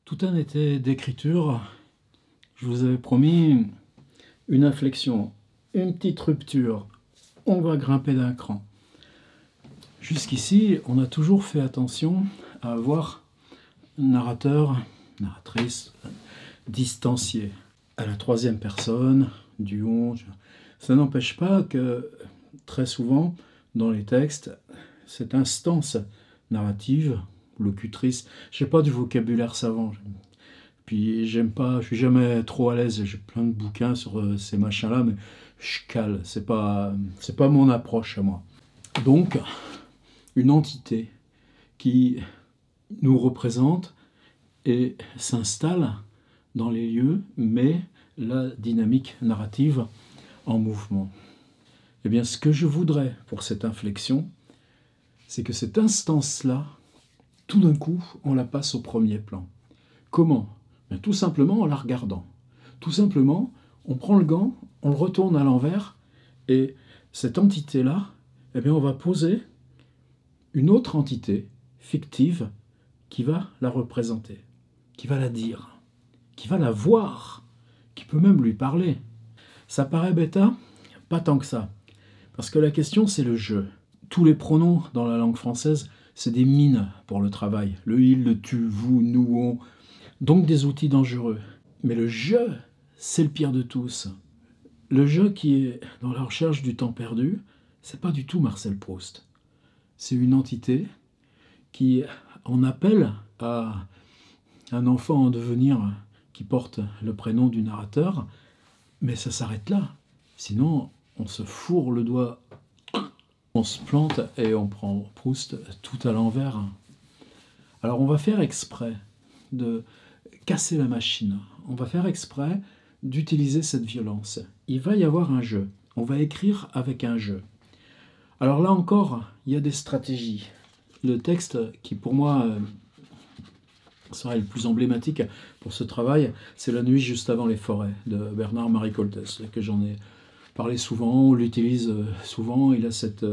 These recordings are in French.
Tout un été d'écriture, je vous avais promis une inflexion, une petite rupture. On va grimper d'un cran. Jusqu'ici, on a toujours fait attention à avoir un narrateur, narratrice, distancié, à la troisième personne, du on. Ça n'empêche pas que, très souvent, dans les textes, cette instance narrative, locutrice, je n'ai pas du vocabulaire savant. Puis j'aime pas, je suis jamais trop à l'aise. J'ai plein de bouquins sur ces machins-là, mais je cale. C'est pas mon approche à moi. Donc, une entité qui nous représente et s'installe dans les lieux, met la dynamique narrative en mouvement. Eh bien, ce que je voudrais pour cette inflexion, c'est que cette instance-là, tout d'un coup, on la passe au premier plan. Comment ? Bien, tout simplement en la regardant. Tout simplement, on prend le gant, on le retourne à l'envers, et cette entité-là, eh bien, on va poser une autre entité fictive qui va la représenter, qui va la dire, qui va la voir, qui peut même lui parler. Ça paraît bêta ? Pas tant que ça. Parce que la question, c'est le je. Tous les pronoms dans la langue française, c'est des mines pour le travail. Le il, le tu, vous, nous, on. Donc des outils dangereux. Mais le je, c'est le pire de tous. Le je qui est dans la recherche du temps perdu, c'est pas du tout Marcel Proust. C'est une entité qui en appelle à un enfant en devenir qui porte le prénom du narrateur, mais ça s'arrête là. Sinon, on se fourre le doigt, on se plante et on prend Proust tout à l'envers. Alors on va faire exprès de casser la machine. On va faire exprès d'utiliser cette violence. Il va y avoir un jeu. On va écrire avec un jeu. Alors là encore, il y a des stratégies. Le texte qui pour moi serait le plus emblématique pour ce travail, c'est La nuit juste avant les forêts de Bernard-Marie Coltès, que j'en ai parlé souvent, on l'utilise souvent. Il a cette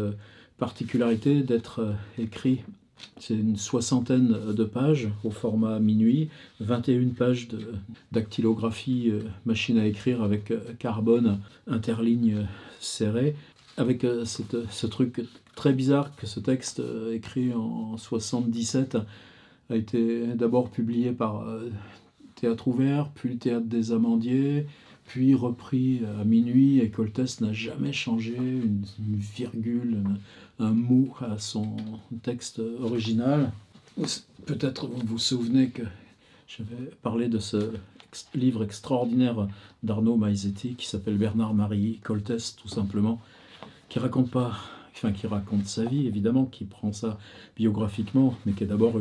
particularité d'être écrit. C'est une soixantaine de pages au format minuit, 21 pages de dactylographie, machine à écrire avec carbone, interligne serrée, avec ce truc très bizarre que ce texte écrit en 77 a été d'abord publié par Théâtre Ouvert, puis le Théâtre des Amandiers, puis repris à minuit, et Coltès n'a jamais changé une virgule, un mot à son texte original. Peut-être vous vous souvenez que j'avais parlé de ce livre extraordinaire d'Arnaud Maizetti qui s'appelle Bernard-Marie Coltès, tout simplement, qui raconte sa vie, évidemment, qui prend ça biographiquement, mais qui est d'abord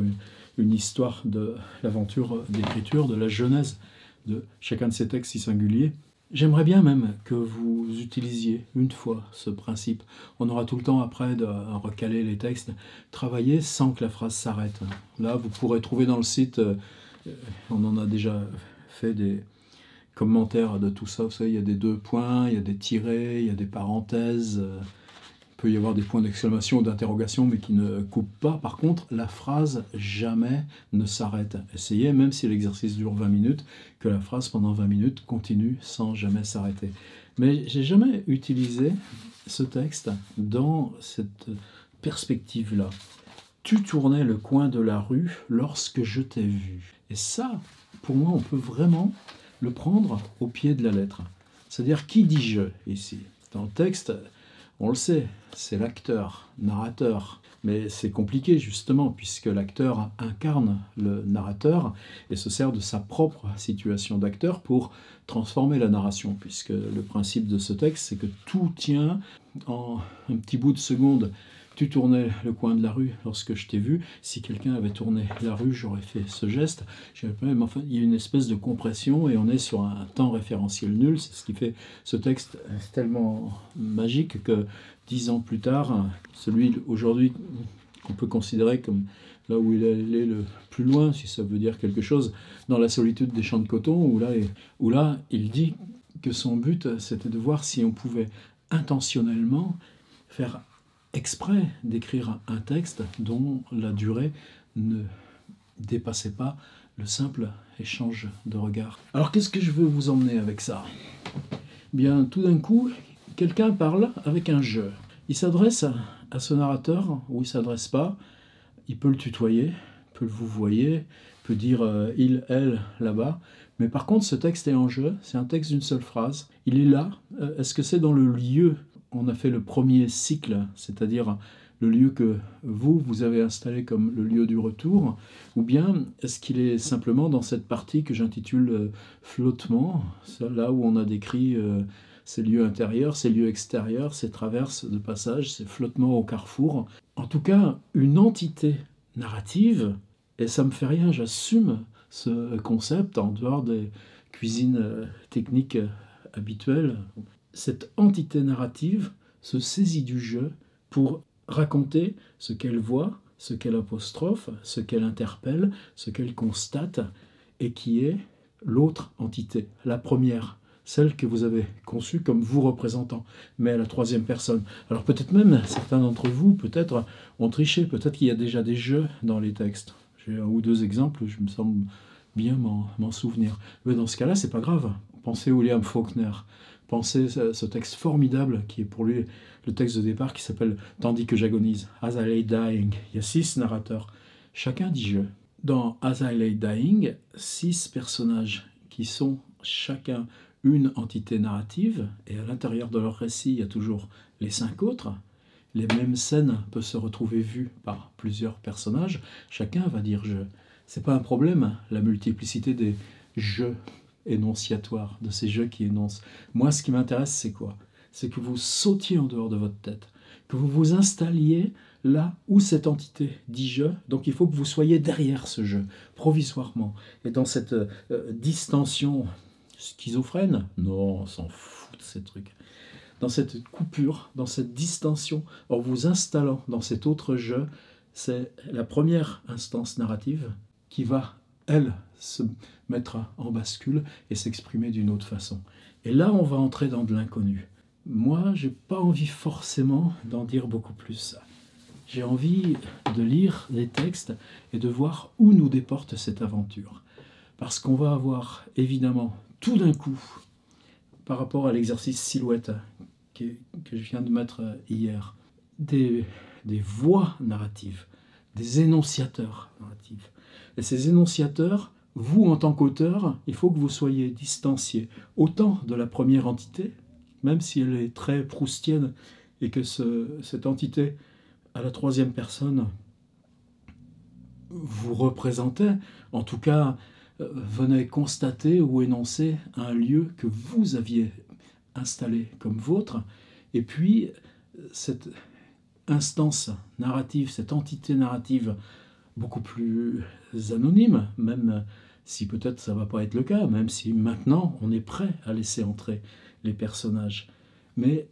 une histoire de l'aventure d'écriture, de la genèse de chacun de ces textes si singuliers. J'aimerais bien même que vous utilisiez une fois ce principe. On aura tout le temps après de recaler les textes, travailler sans que la phrase s'arrête. Là, vous pourrez trouver dans le site, on en a déjà fait des commentaires de tout ça. Vous savez, il y a des deux points, il y a des tirets, il y a des parenthèses. Il peut y avoir des points d'exclamation ou d'interrogation, mais qui ne coupent pas. Par contre, la phrase jamais ne s'arrête. Essayez, même si l'exercice dure 20 minutes, que la phrase pendant 20 minutes continue sans jamais s'arrêter. Mais j'ai jamais utilisé ce texte dans cette perspective-là. Tu tournais le coin de la rue lorsque je t'ai vu. Et ça, pour moi, on peut vraiment le prendre au pied de la lettre. C'est-à-dire, qui dit je ici ? Dans le texte, on le sait, c'est l'acteur, narrateur. Mais c'est compliqué justement, puisque l'acteur incarne le narrateur et se sert de sa propre situation d'acteur pour transformer la narration, puisque le principe de ce texte, c'est que tout tient en un petit bout de seconde. Tu tournais le coin de la rue lorsque je t'ai vu. Si quelqu'un avait tourné la rue, j'aurais fait ce geste. Enfin, il y a une espèce de compression et on est sur un temps référentiel nul. C'est ce qui fait ce texte tellement magique que 10 ans plus tard, celui aujourd'hui qu'on peut considérer comme là où il est allé le plus loin, si ça veut dire quelque chose, dans La solitude des champs de coton, où là il dit que son but, c'était de voir si on pouvait intentionnellement faire exprès d'écrire un texte dont la durée ne dépassez pas le simple échange de regards. Alors qu'est-ce que je veux vous emmener avec ça? Bien, tout d'un coup, quelqu'un parle avec un je. Il s'adresse à ce narrateur ou il ne s'adresse pas. Il peut le tutoyer, peut le vouvoyer, peut dire il, elle, là-bas. Mais par contre, ce texte est en jeu, c'est un texte d'une seule phrase. Il est là. Est-ce que c'est dans le lieu? On a fait le premier cycle, c'est-à-dire le lieu que vous avez installé comme le lieu du retour, ou bien est-ce qu'il est simplement dans cette partie que j'intitule flottement, là où on a décrit ces lieux intérieurs, ces lieux extérieurs, ces traverses de passage, ces flottements au carrefour. En tout cas, une entité narrative, et ça me fait rien, j'assume ce concept en dehors des cuisines techniques habituelles. Cette entité narrative se saisit du jeu pour raconter ce qu'elle voit, ce qu'elle apostrophe, ce qu'elle interpelle, ce qu'elle constate, et qui est l'autre entité, la première, celle que vous avez conçue comme vous représentant, mais à la troisième personne. Alors peut-être même, certains d'entre vous, peut-être, ont triché, peut-être qu'il y a déjà des jeux dans les textes. J'ai un ou deux exemples, je me semble bien m'en souvenir. Mais dans ce cas-là, c'est pas grave. Pensez William Faulkner. Pensez ce texte formidable qui est pour lui le texte de départ qui s'appelle « Tandis que j'agonise »,« As I lay dying ». Il y a 6 narrateurs. Chacun dit « je ». Dans « As I lay dying », 6 personnages qui sont chacun une entité narrative, et à l'intérieur de leur récit, il y a toujours les 5 autres. Les mêmes scènes peuvent se retrouver vues par plusieurs personnages. Chacun va dire « je ». C'est pas un problème, la multiplicité des « je » énonciatoires, de ces jeux qui énoncent. Moi, ce qui m'intéresse, c'est quoi? C'est que vous sautiez en dehors de votre tête, que vous vous installiez là où cette entité dit « je ». Donc il faut que vous soyez derrière ce jeu, provisoirement. Et dans cette distension schizophrène, non, on s'en fout de ces trucs, dans cette coupure, dans cette distension, en vous installant dans cet autre jeu, c'est la première instance narrative qui va, elle, se mettre en bascule et s'exprimer d'une autre façon. Et là, on va entrer dans de l'inconnu. Moi, j'ai pas envie forcément d'en dire beaucoup plus. J'ai envie de lire les textes et de voir où nous déporte cette aventure. Parce qu'on va avoir, évidemment, tout d'un coup, par rapport à l'exercice silhouette que je viens de mettre hier, des voix narratives, des énonciateurs narratifs. Et ces énonciateurs, vous, en tant qu'auteur, il faut que vous soyez distancié autant de la première entité, même si elle est très proustienne, et que cette entité, à la troisième personne, vous représentait, en tout cas, venait constater ou énoncer un lieu que vous aviez installé comme vôtre, et puis cette instance narrative, cette entité narrative beaucoup plus anonyme, même si peut-être ça ne va pas être le cas, même si maintenant on est prêt à laisser entrer les personnages. Mais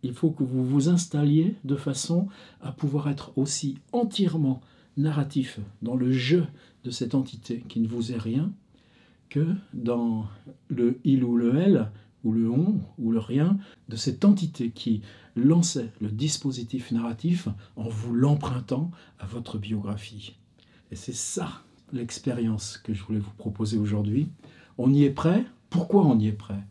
il faut que vous vous installiez de façon à pouvoir être aussi entièrement narratif dans le jeu de cette entité qui ne vous est rien, que dans le il ou le elle, ou le on, ou le rien, de cette entité qui lançait le dispositif narratif en vous l'empruntant à votre biographie. Et c'est ça l'expérience que je voulais vous proposer aujourd'hui. On y est prêt. Pourquoi on y est prêt?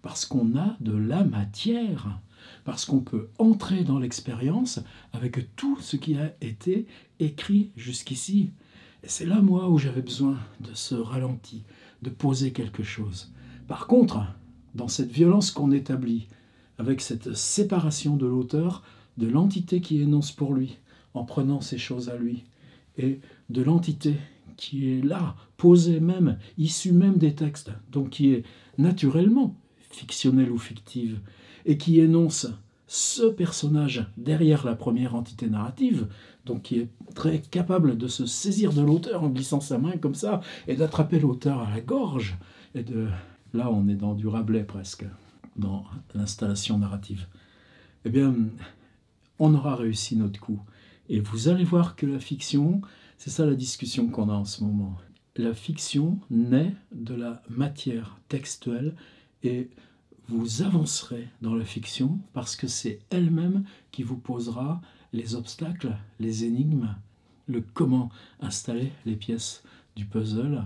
Parce qu'on a de la matière, parce qu'on peut entrer dans l'expérience avec tout ce qui a été écrit jusqu'ici. Et c'est là, moi, où j'avais besoin de ce ralenti, de poser quelque chose. Par contre, dans cette violence qu'on établit, avec cette séparation de l'auteur, de l'entité qui énonce pour lui, en prenant ces choses à lui, et de l'entité qui est là, posée même, issue même des textes, donc qui est naturellement fictionnelle ou fictive, et qui énonce ce personnage derrière la première entité narrative, donc qui est très capable de se saisir de l'auteur en glissant sa main comme ça, et d'attraper l'auteur à la gorge, et de... Là, on est dans du Rabelais presque, dans l'installation narrative. Eh bien, on aura réussi notre coup. Et vous allez voir que la fiction, c'est ça la discussion qu'on a en ce moment. La fiction naît de la matière textuelle et vous avancerez dans la fiction parce que c'est elle-même qui vous posera les obstacles, les énigmes, le comment installer les pièces du puzzle,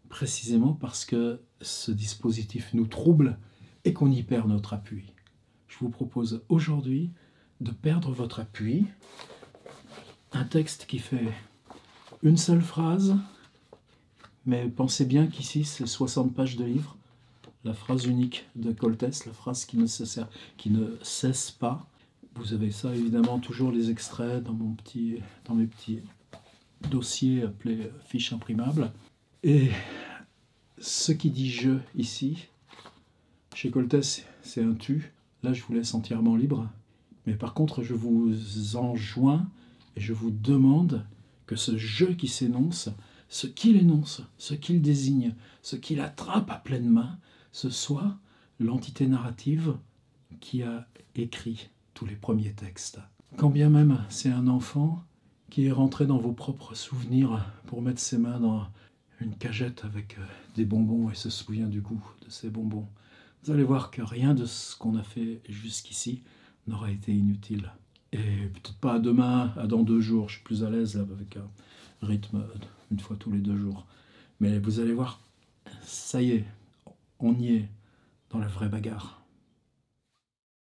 précisément parce que ce dispositif nous trouble et qu'on y perd notre appui. Je vous propose aujourd'hui de perdre votre appui. Un texte qui fait une seule phrase, mais pensez bien qu'ici c'est 60 pages de livre. La phrase unique de Coltès, la phrase qui ne cesse pas. Vous avez ça évidemment toujours les extraits dans mes petits dossiers appelés fiches imprimables. Et ce qui dit je ici, chez Coltès, c'est un tu. Là, je vous laisse entièrement libre. Mais par contre, je vous enjoins et je vous demande que ce je qui s'énonce, ce qu'il énonce, ce qu'il désigne, ce qu'il attrape à pleine main, ce soit l'entité narrative qui a écrit tous les premiers textes. Quand bien même c'est un enfant qui est rentré dans vos propres souvenirs pour mettre ses mains dans une cagette avec des bonbons et se souvient du goût de ces bonbons, vous allez voir que rien de ce qu'on a fait jusqu'ici n'aura été inutile. Et peut-être pas à demain, à dans 2 jours, je suis plus à l'aise là, avec un rythme une fois tous les 2 jours. Mais vous allez voir, ça y est, on y est dans la vraie bagarre.